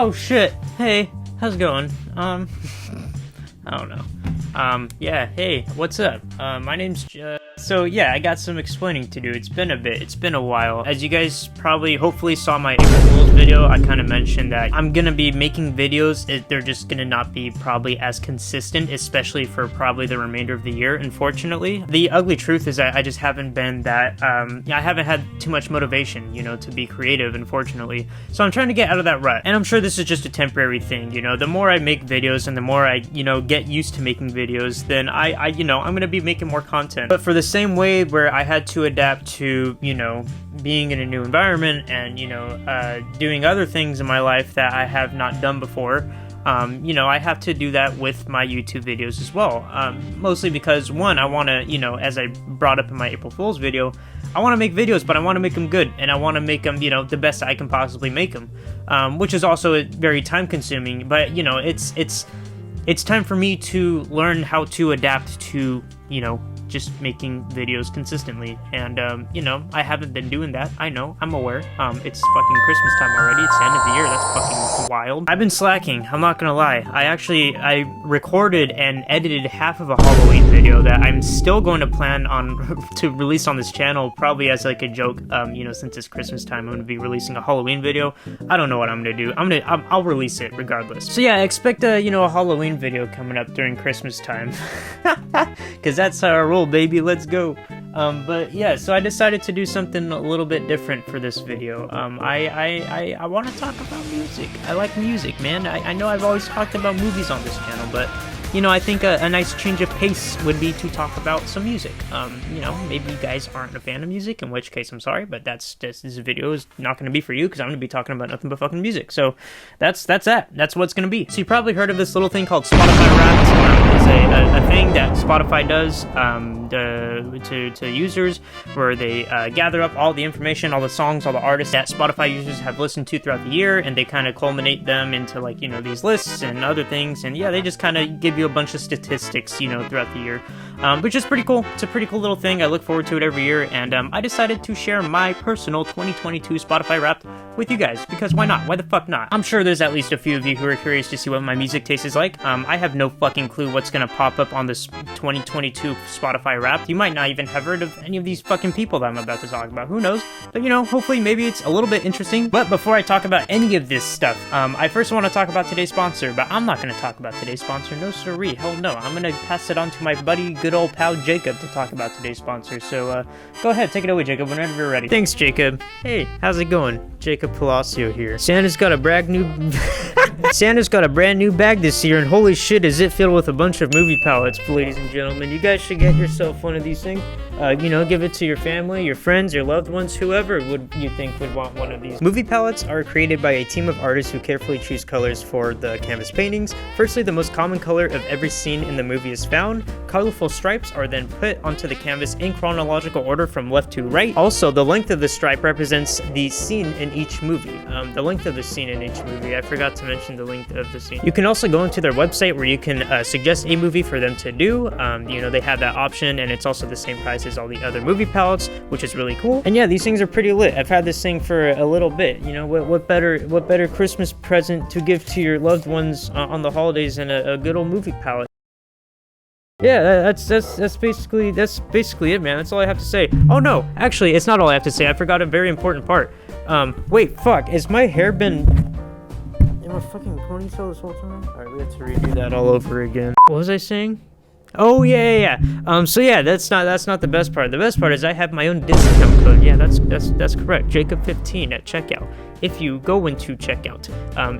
Oh shit. Hey, how's it going? I don't know. Yeah, hey, what's up? My name's So yeah, I got some explaining to do. It's been a bit, it's been a while. As you guys probably, hopefully saw my April Fool's video, I kind of mentioned that I'm gonna be making videos. They're just gonna not be probably as consistent, especially for probably the remainder of the year, unfortunately. The ugly truth is that I just haven't been that, I haven't had too much motivation, you know, to be creative, unfortunately. So I'm trying to get out of that rut. And I'm sure this is just a temporary thing, you know. The more I make videos and the more I, you know, get used to making videos, then you know, I'm gonna be making more content. But for the same way where I had to adapt to, you know, being in a new environment and, you know, doing other things in my life that I have not done before, you know, I have to do that with my YouTube videos as well. Mostly because, one, I want to, you know, as I brought up in my April Fool's video, I want to make videos, but I want to make them good, and I want to make them, you know, the best I can possibly make them, which is also very time consuming, but, you know, it's time for me to learn how to adapt to, you know, just making videos consistently. And you know, I haven't been doing that. I know, I'm aware. It's fucking Christmas time already. It's the end of the year. That's fucking wild. I've been slacking, I'm not gonna lie. I recorded and edited half of a Halloween video that I'm still going to plan on to release on this channel, probably as like a joke. You know, since it's Christmas time, I'm gonna be releasing a Halloween video. I don't know what I'm gonna do. I'll release it regardless. So yeah, expect a, you know, a Halloween video coming up during Christmas time. Cause that's our rule, baby, let's go. But yeah, so I decided to do something a little bit different for this video. I want to talk about music. I like music, man. I know I've always talked about movies on this channel, but you know, I think a nice change of pace would be to talk about some music. You know, maybe you guys aren't a fan of music, in which case I'm sorry, but this video is not going to be for you, because I'm going to be talking about nothing but fucking music. So that's that. That's what it's going to be. So you probably heard of this little thing called Spotify Wrapped. It's a thing that Spotify does to users, where they gather up all the information, all the songs, all the artists that Spotify users have listened to throughout the year, and they kind of culminate them into, like, you know, these lists and other things. And yeah, they just kind of give you a bunch of statistics, you know, throughout the year, which is pretty cool. It's a pretty cool little thing. I look forward to it every year, and I decided to share my personal 2022 Spotify Wrapped with you guys, because why not? Why the fuck not? I'm sure there's at least a few of you who are curious to see what my music taste is like. I have no fucking clue what's gonna pop up on this 2022 Spotify Wrapped. You might not even have heard of any of these fucking people that I'm about to talk about. Who knows? But, you know, hopefully maybe it's a little bit interesting. But before I talk about any of this stuff, I first want to talk about today's sponsor, but I'm not gonna talk about today's sponsor. No siree. Hell no. I'm gonna pass it on to my buddy, good old pal Jacob, to talk about today's sponsor. So go ahead, take it away, Jacob, whenever you're ready. Thanks, Jacob. Hey, how's it going? Jacob Palacio here. Santa's got a brand new bag this year, and holy shit, is it filled with a bunch of movie palettes, ladies and gentlemen. You guys should get yourself one of these things. You know, give it to your family, your friends, your loved ones, whoever would you think would want one of these. Movie palettes are created by a team of artists who carefully choose colors for the canvas paintings. Firstly, the most common color of every scene in the movie is found. Colorful stripes are then put onto the canvas in chronological order from left to right. Also, the length of the stripe represents the scene in each movie. The length of the scene in each movie. I forgot to mention the length of the scene. You can also go into their website where you can suggest a movie for them to do. You know, they have that option, and it's also the same price as all the other movie palettes, which is really cool. And yeah, these things are pretty lit. I've had this thing for a little bit. You know, what better Christmas present to give to your loved ones on the holidays than a good old movie palette? Yeah, that's basically it, man. That's all I have to say. Oh no, actually, it's not all I have to say. I forgot a very important part. Wait, fuck, has my hair been in a fucking ponytail this whole time? Alright, we have to redo that all over again. What was I saying? Oh yeah. So yeah, that's not the best part. The best part is I have my own discount code. Yeah, that's correct. Jacob15 at checkout. If you go into checkout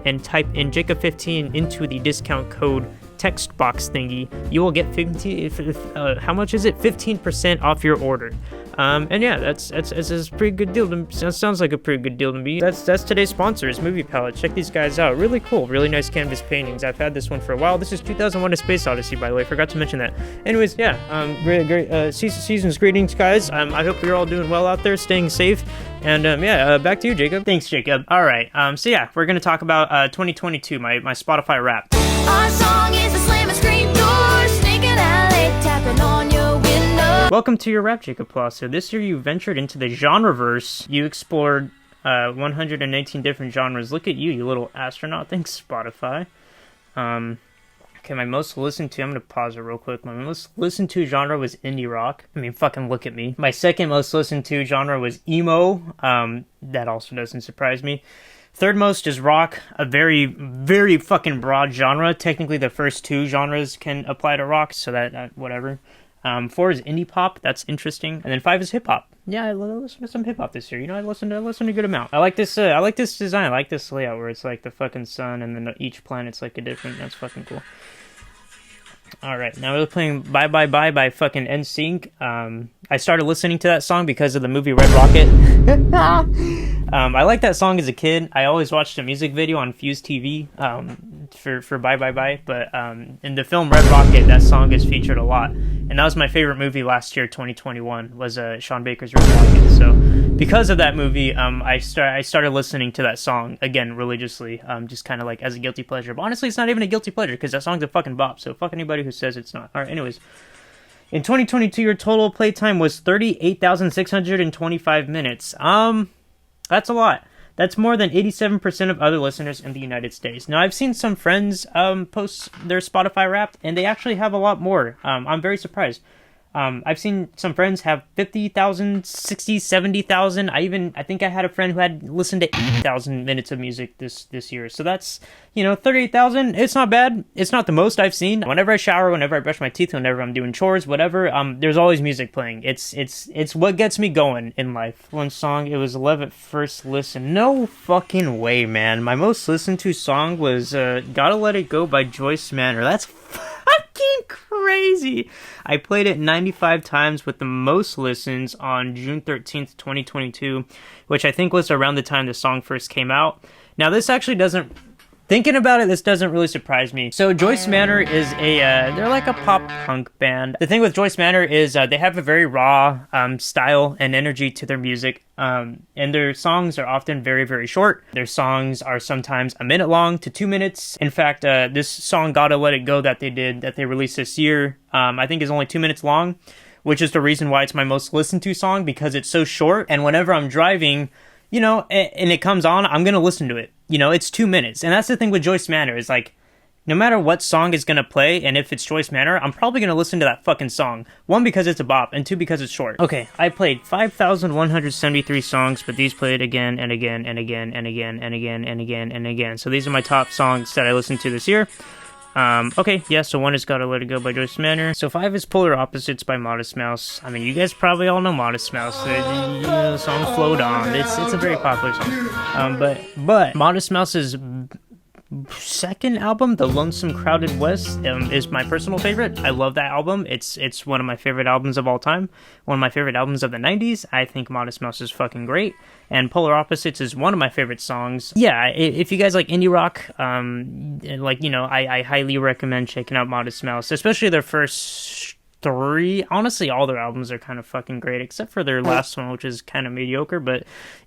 and type in Jacob15 into the discount code text box thingy, you will get 15. How much is it? 15% off your order. And yeah, that's a pretty good deal. That sounds like a pretty good deal to me. That's today's sponsor, is Movie Palette. Check these guys out. Really cool, really nice canvas paintings. I've had this one for a while. This is 2001: A Space Odyssey, by the way. Forgot to mention that. Anyways, yeah, great. Season's greetings, guys. I hope you're all doing well out there, staying safe. And yeah, back to you, Jacob. Thanks, Jacob. All right. So yeah, we're gonna talk about 2022, my Spotify Wrapped. Our song is a slam and scream door, sneaking alley, tapping on your window. Welcome to your Rap, Jacob Palacio. This year you ventured into the genreverse. You explored 119 different genres. Look at you, you little astronaut. Thanks, Spotify. Okay, my most listened to, I'm gonna pause it real quick. My most listened to genre was indie rock. I mean, fucking look at me. My second most listened to genre was emo. That also doesn't surprise me. Third most is rock, a very, very fucking broad genre. Technically, the first two genres can apply to rock, so that whatever. 4 is indie pop. That's interesting. And then 5 is hip hop. Yeah, I listened to some hip hop this year. You know, I listened to a good amount. I like this. I like this design. I like this layout where it's like the fucking sun, and then each planet's like a different. That's fucking cool. All right, now we're playing "Bye Bye Bye" by fucking NSYNC. I started listening to that song because of the movie Red Rocket. I liked that song as a kid. I always watched a music video on Fuse TV for "Bye Bye Bye," but in the film Red Rocket, that song is featured a lot, and that was my favorite movie last year, 2021, was Sean Baker's Red Rocket. So because of that movie, I started listening to that song again religiously, just kind of like as a guilty pleasure. But honestly, it's not even a guilty pleasure because that song's a fucking bop. So fuck anybody who says it's not. All right, anyways. In 2022, your total playtime was 38,625 minutes. That's a lot. That's more than 87% of other listeners in the United States. Now, I've seen some friends post their Spotify Wrapped, and they actually have a lot more. I'm very surprised. I've seen some friends have 50,000, 60, 70,000. I think I had a friend who had listened to 8,000 minutes of music this year. So that's, 38,000. It's not bad. It's not the most I've seen. Whenever I shower, whenever I brush my teeth, whenever I'm doing chores, whatever, there's always music playing. It's what gets me going in life. One song, it was Love at First Listen. No fucking way, man. My most listened to song was Gotta Let It Go by Joyce Manor. That's fucking crazy. I played it 95 times with the most listens on June 13th, 2022, which I think was around the time the song first came out. Now, this actually doesn't... Thinking about it, this doesn't really surprise me. So Joyce Manor is they're like a pop punk band. The thing with Joyce Manor is they have a very raw style and energy to their music. And their songs are often very, very short. Their songs are sometimes a minute long to 2 minutes. In fact, this song, Gotta Let It Go, that they released this year, I think is only 2 minutes long, which is the reason why it's my most listened to song, because it's so short. And whenever I'm driving, and it comes on, I'm going to listen to it. It's 2 minutes. And that's the thing with Joyce Manor, is like, no matter what song is going to play, and if it's Joyce Manor, I'm probably going to listen to that fucking song. 1, because it's a bop, and 2, because it's short. Okay, I played 5,173 songs, but these played again and again and again and again and again and again and again. So these are my top songs that I listened to this year. Okay, yeah, so 1 is Gotta Let It Go by Joyce Manor. So 5 is Polar Opposites by Modest Mouse. I mean, you guys probably all know Modest Mouse. The song Float On. It's a very popular song. But Modest Mouse's second album, The Lonesome Crowded West, is my personal favorite. I love that album. It's one of my favorite albums of all time. One of my favorite albums of the 90s. I think Modest Mouse is fucking great. And Polar Opposites is one of my favorite songs. Yeah, if you guys like indie rock, I highly recommend checking out Modest Mouse, especially their first 3. Honestly, all their albums are kind of fucking great, except for their last one, which is kind of mediocre, but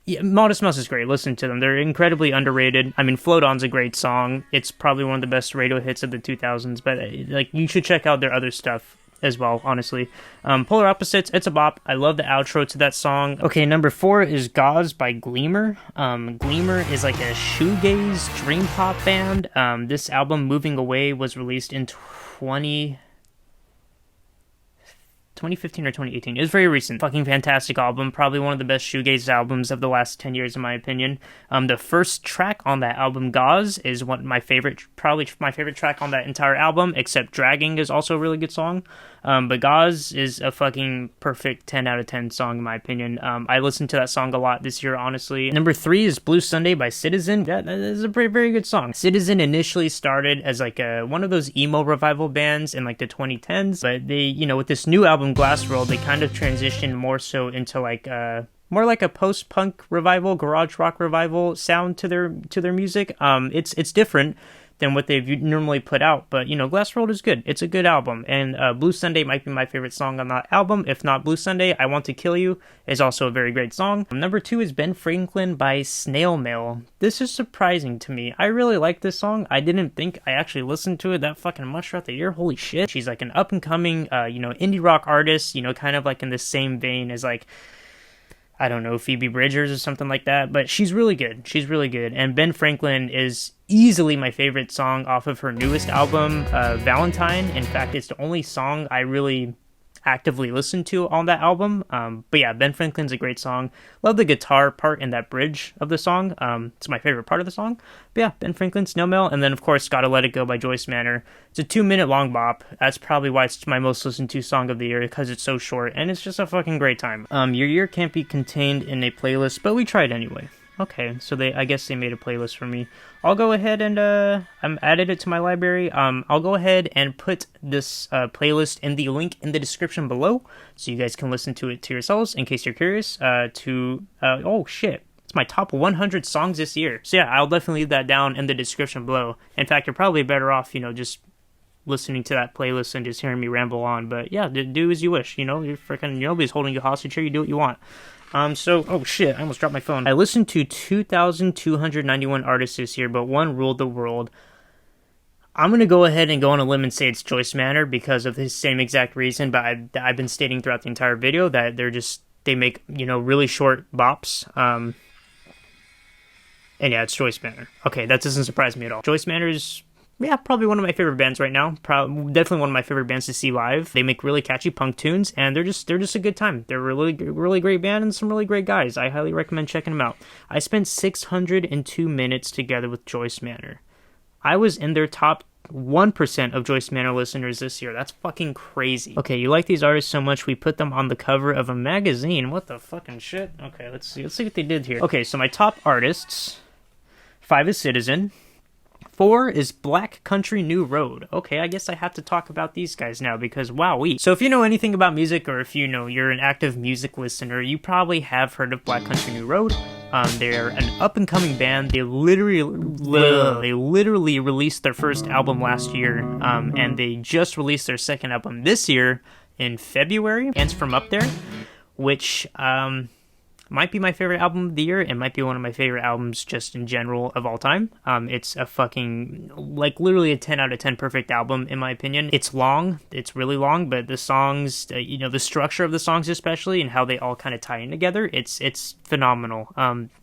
yeah, Modest Mouse is great. Listen to them. They're incredibly underrated. I mean, Float On's a great song. It's probably one of the best radio hits of the 2000s, but you should check out their other stuff as well, honestly. Polar Opposites, it's a bop. I love the outro to that song. Okay, number 4 is Gauze by Gleamer. Gleamer is like a shoegaze dream pop band. This album, Moving Away, was released in 2015 or 2018. It was very recent. Fucking fantastic album. Probably one of the best shoegaze albums of the last 10 years, in my opinion. The first track on that album, Gauze, is probably my favorite track on that entire album, except Dragging is also a really good song. But Gauze is a fucking perfect 10 out of 10 song, in my opinion. I listened to that song a lot this year, honestly. Number 3 is Blue Sunday by Citizen. That is a very, very good song. Citizen initially started as like one of those emo revival bands in like the 2010s, but they, with this new album, Glassworld, they kind of transitioned more so into like more like a post-punk revival, garage rock revival sound to their music. It's different than what they've normally put out, but Glassworld is good. It's a good album, and Blue Sunday might be my favorite song on that album. If not Blue Sunday, I Want to Kill You is also a very great song. Number 2 is Ben Franklin by Snail Mail. This is surprising to me. I really like this song. I didn't think I actually listened to it that fucking much throughout the year. Holy shit. She's like an up and coming indie rock artist, kind of like in the same vein as like I don't know, Phoebe Bridgers or something like that, but she's really good. She's really good. And Ben Franklin is easily my favorite song off of her newest album, Valentine. In fact, it's the only song I really actively listen to on that album. But yeah, Ben Franklin's a great song. Love the guitar part in that bridge of the song. It's my favorite part of the song. But yeah, Ben Franklin, Snail Mail, and then of course Gotta Let It Go by Joyce Manor. It's a 2-minute long bop. That's probably why it's my most listened to song of the year, because it's so short and it's just a fucking great time. Your year can't be contained in a playlist, but we tried anyway. Okay, so I guess they made a playlist for me. I'll go ahead and I'm added it to my library. I'll go ahead and put this playlist in the link in the description below, so you guys can listen to it to yourselves in case you're curious. Oh shit, it's my top 100 songs this year. So yeah, I'll definitely leave that down in the description below. In fact, you're probably better off, just listening to that playlist and just hearing me ramble on. But yeah, do as you wish. You're freaking, nobody's holding you hostage here. You do what you want. Oh shit, I almost dropped my phone. I listened to 2,291 artists this year, but one ruled the world. I'm gonna go ahead and go on a limb and say it's Joyce Manor because of the same exact reason, but I've been stating throughout the entire video that they make, really short bops. And yeah, it's Joyce Manor. Okay, that doesn't surprise me at all. Joyce Manor is, yeah, probably one of my favorite bands right now. Definitely one of my favorite bands to see live. They make really catchy punk tunes, and they're just a good time. They're a really great band and some really great guys. I highly recommend checking them out. I spent 602 minutes together with Joyce Manor. I was in their top 1% of Joyce Manor listeners this year. That's fucking crazy. Okay, you like these artists so much, we put them on the cover of a magazine. What the fucking shit? Okay, let's see what they did here. Okay, so my top artists. 5 is Citizen. 4 is Black Country New Road. Okay, I guess I have to talk about these guys now because wowee. So if you know anything about music, or if you're an active music listener, you probably have heard of Black Country New Road. They're an up-and-coming band. They literally released their first album last year, and they just released their second album this year in February. Ants From Up There, which might be my favorite album of the year. It might be one of my favorite albums just in general of all time. It's a fucking, literally a 10 out of 10 perfect album, in my opinion. It's long. It's really long, but the songs, the structure of the songs especially, and how they all kind of tie in together, it's phenomenal.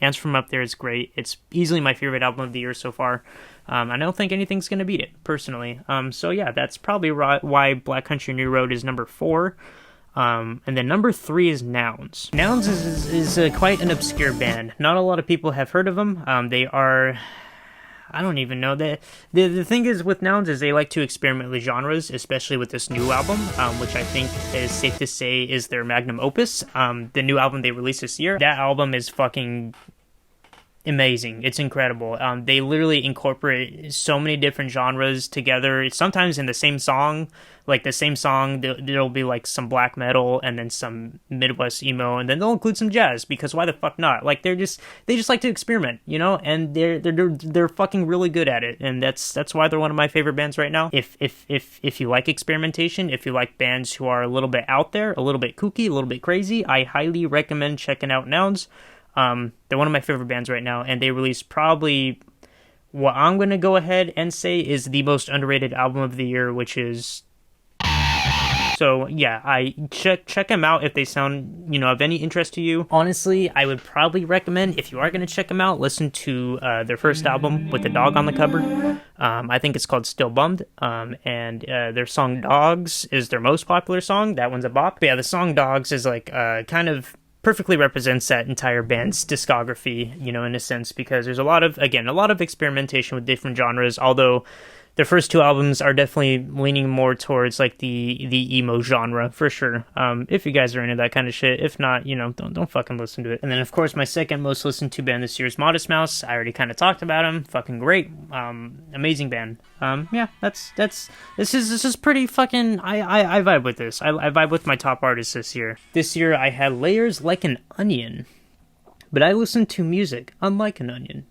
Ants From Up There is great. It's easily my favorite album of the year so far. I don't think anything's going to beat it, personally. So yeah, that's probably why Black Country New Road is number 4. And then number 3 is Nouns. Nouns is quite an obscure band. Not a lot of people have heard of them. They are, I don't even know. The thing is with Nouns is they like to experiment with genres, especially with this new album, which I think is safe to say is their magnum opus. The new album they released this year, that album is fucking amazing. It's incredible. They literally incorporate so many different genres together. Sometimes in the same song, there'll be some black metal and then some Midwest emo, and then they'll include some jazz because why the fuck not? They just like to experiment, and they're fucking really good at it, and that's why they're one of my favorite bands right now. If you like experimentation, if you like bands who are a little bit out there, a little bit kooky, a little bit crazy, I highly recommend checking out Nouns. They're one of my favorite bands right now, and they released probably what I'm going to go ahead and say is the most underrated album of the year, which is... So, yeah, I check them out if they sound, of any interest to you. Honestly, I would probably recommend, if you are going to check them out, listen to their first album with the dog on the cover. I think it's called Still Bummed, and their song Dogs is their most popular song. That one's a bop. But yeah, the song Dogs is kind of perfectly represents that entire band's discography, in a sense, because there's a lot of experimentation with different genres, although their first 2 albums are definitely leaning more towards the emo genre for sure. If you guys are into that kind of shit, if not, don't fucking listen to it. And then of course my second most listened to band this year is Modest Mouse. I already kind of talked about them. Fucking great, amazing band. Yeah, this is pretty fucking. I vibe with this. I vibe with my top artists this year. This year I had Layers Like an Onion, but I listened to music unlike an onion.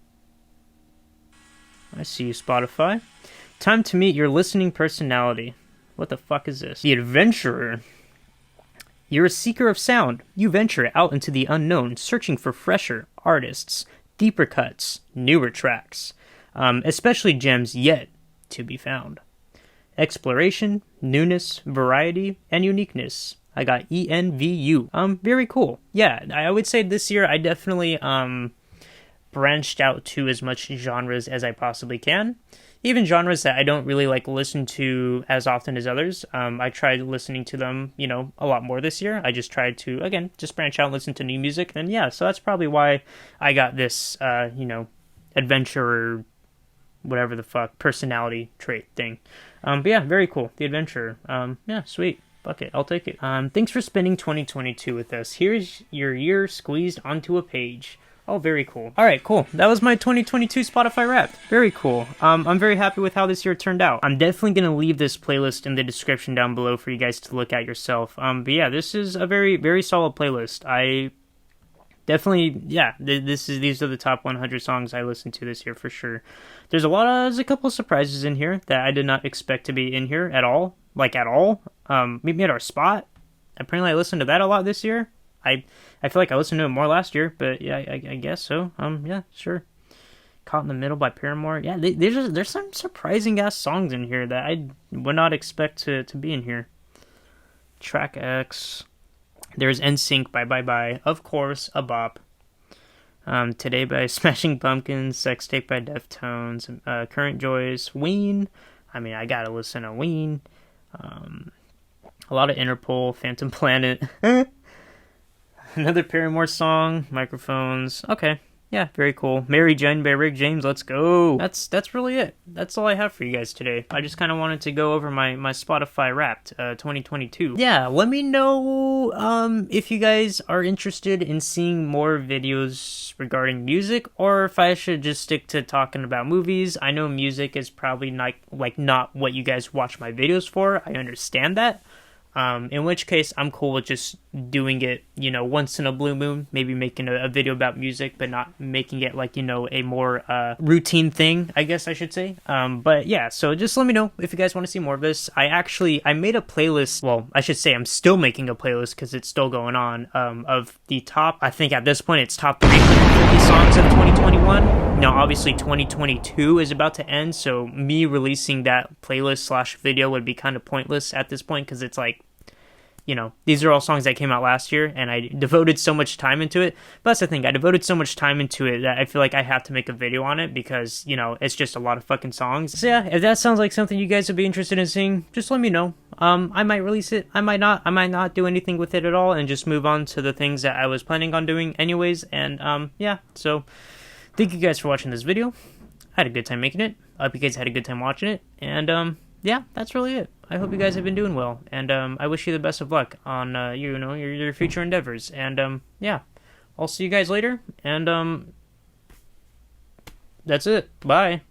I see you, Spotify. Time to meet your listening personality. What the fuck is this? The Adventurer. You're a seeker of sound. You venture out into the unknown, searching for fresher artists, deeper cuts, newer tracks, especially gems yet to be found. Exploration, newness, variety, and uniqueness. I got ENVU. Very cool. Yeah, I would say this year I definitely branched out to as much genres as I possibly can. Even genres that I don't really like listen to as often as others. I tried listening to them, a lot more this year. I just tried to, again, just branch out and listen to new music. And yeah, so that's probably why I got this, adventurer, whatever the fuck, personality trait thing. But yeah, very cool. The adventurer. Yeah, sweet. Fuck it, I'll take it. Thanks for spending 2022 with us. Here's your year squeezed onto a page. Oh, very cool. Alright, cool. That was my 2022 Spotify Wrapped. Very cool. I'm very happy with how this year turned out. I'm definitely going to leave this playlist in the description down below for you guys to look at yourself. But yeah, this is a very, very solid playlist. I definitely, yeah, these are the top 100 songs I listened to this year for sure. There's a couple of surprises in here that I did not expect to be in here at all. Like, at all. Maybe at our spot. Apparently I listened to that a lot this year. I feel like I listened to it more last year, but yeah, I guess so. Yeah, sure. Caught in the Middle by Paramore. Yeah, there's some surprising ass songs in here that I would not expect to be in here. Track X. There's NSYNC by Bye Bye. Of course, a bop. Today by Smashing Pumpkins. Sex Tape by Deftones. Current Joys. Ween. I mean, I gotta listen to Ween. A lot of Interpol. Phantom Planet. Another Paramore song. Microphones. Okay. Yeah, very cool. Mary Jane by Rick James, let's go. That's really it. That's all I have for you guys today. I just kind of wanted to go over my Spotify Wrapped 2022. Yeah, let me know if you guys are interested in seeing more videos regarding music, or if I should just stick to talking about movies. I know music is probably not what you guys watch my videos for. I understand that. In which case, I'm cool with just doing it, once in a blue moon, maybe making a video about music, but not making it a more routine thing, I guess I should say. But yeah, so just let me know if you guys want to see more of this. I made a playlist, well, I should say I'm still making a playlist because it's still going on, of the top, I think at this point it's top 350 songs of 2021. Now, obviously 2022 is about to end, so me releasing that playlist / video would be kind of pointless at this point, because it's these are all songs that came out last year, and I devoted so much time into it. But that's the thing, I devoted so much time into it that I feel like I have to make a video on it, because, it's just a lot of fucking songs. So yeah, if that sounds like something you guys would be interested in seeing, just let me know. I might release it, I might not do anything with it at all, and just move on to the things that I was planning on doing anyways. And yeah, so thank you guys for watching this video. I had a good time making it. I hope you guys had a good time watching it. And yeah, that's really it. I hope you guys have been doing well, and I wish you the best of luck on your future endeavors. And yeah, I'll see you guys later. And that's it. Bye.